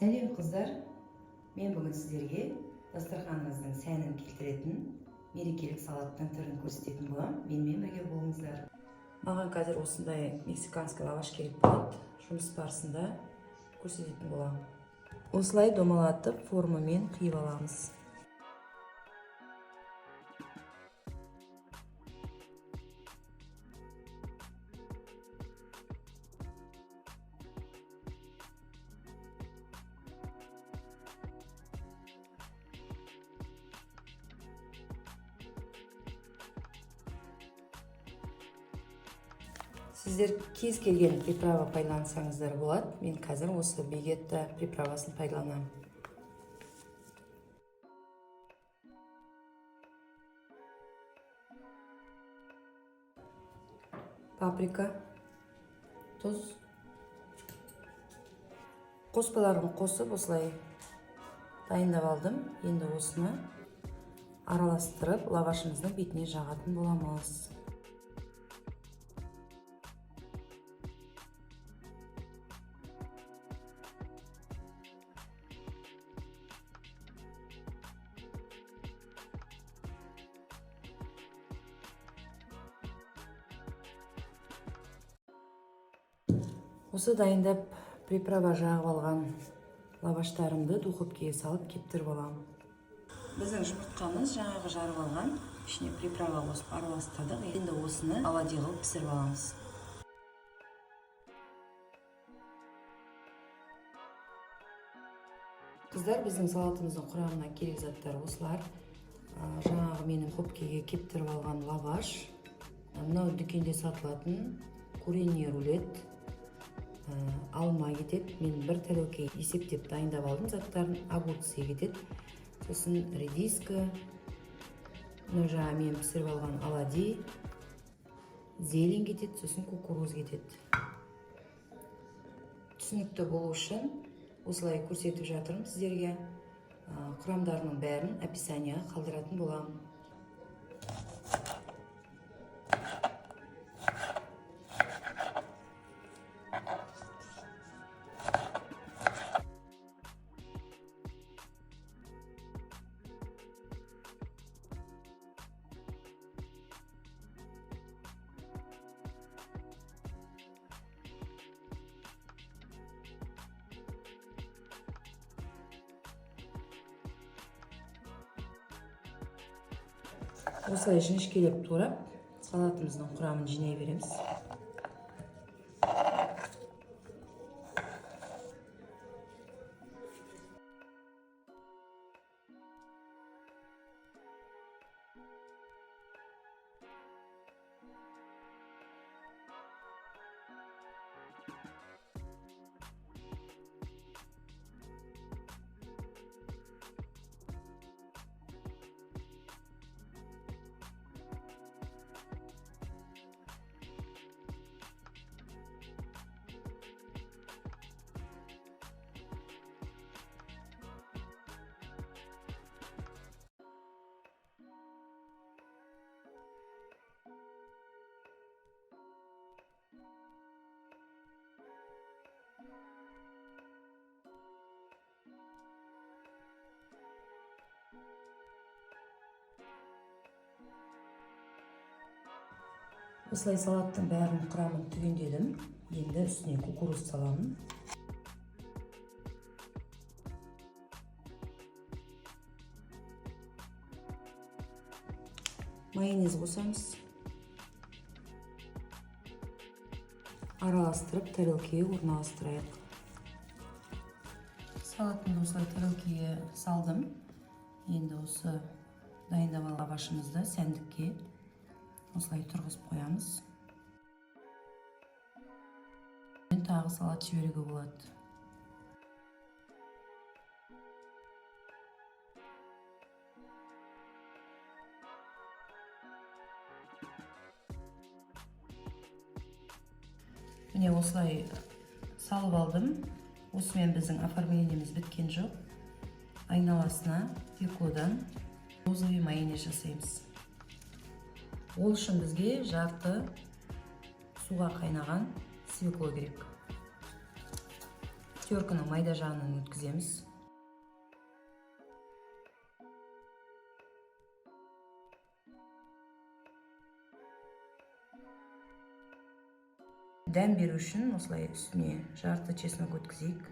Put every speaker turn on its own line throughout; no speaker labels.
Сәлем қыздар, мен бүгін сіздерге дастарханымыздың сәнін келтіретін мерекелік салаттың түрін көрсететін болам. Менімен бірге болыңыздар. Маған қазір осындай мексиканский лаваш керек болады. Жұмыс барысында көрсететін болам. Осылай домалатып формамен қиып аламыз. Сіздер кез келген приправа пайдалансаңыздар болады. Мен қазір осы вегетта приправасын пайдаланамын. Паприка, тұз. Қоспаларын қосып осылай дайындап алдым. Енді осыны араластырып лавашымыздың бетіне жағатын боламыз. Осы дайындап приправа жағып алған лаваштарымды духовкеге салып кептіріп аламын. Біздің жұмыртқамыз жаңағы жарып алған, ішіне приправа қосып араластырдық. Енді осыны оладьи қылып пісіріп аламыз. Қыздар, біздің салатымыздың құрамына керек заттар осылар. Жаңағы менің духовкеге кептіріп алған лаваш, мынау дүкенде сатылатын куриный рулет, алма кетеді. Мен бір тарелке есептеп дайындап алдым заттарын. Огурцы кетеді. Сосын редиска, жаңа мен пісіріп алған оладьи, зелень кетеді, сосын кукуруз кетеді. Түсінікті болу үшін осылай көрсетіп жатырмын сіздерге. Құрамдарының бәрін описанияға қалдыратын боламын. Осылай жіңішкелеп турап, салатымыздың құрамын жинай береміз. Осылай салаттың бәрінің құрамын түгендедім. Енді үстіне кукуруз саламын. Майонез қосамыз. Араластырып, тарелкеге орналастырайық. Салатымды осылай тарелкеге салдым. Енді осы дайындап алған лавашымызды сәндікке осылай тұрғызып қоямыз. Тағы салат жіберуге болады. Міне осылай салып алдым. Осымен біздің оформлениеміз біткен жоқ. Айналасына пекодан розовый майонез жасаймыз. Ол үшін бізге жарты суға қайнаған свекло керек. скорканың майда жағынан өткіземіз. Дәм беру үшін осылай үстіне жарты чеснок өткізейік.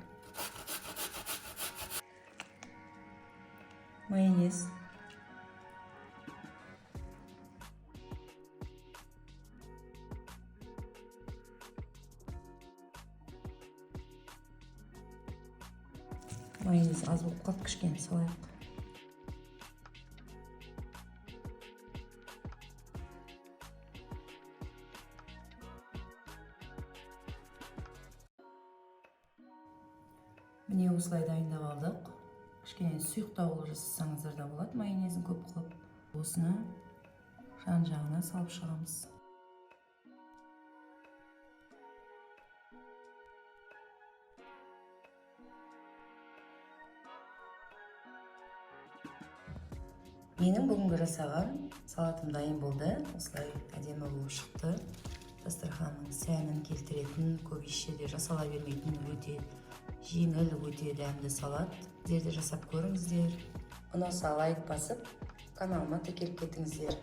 Майонез. Майонез аз болып қалды, кішкене салайық. Міне осылай дайындап алдық. Кішкене сұйықтау қылып жасасаңыздар да болады, майонезін көп қылып. Осыны жан-жағына салып шығамыз. Менің бүгінгі жасаған салатым дайын болды. Осылай әдемі болып шықты. Дастарханның сәнін келтіретін, көп ешжерде жасала бермейтін, өте жеңіл, өте дәмді салат. Сіздер де жасап көріңіздер. Ұнаса лайк басып, каналыма тіркеліп кетіңіздер.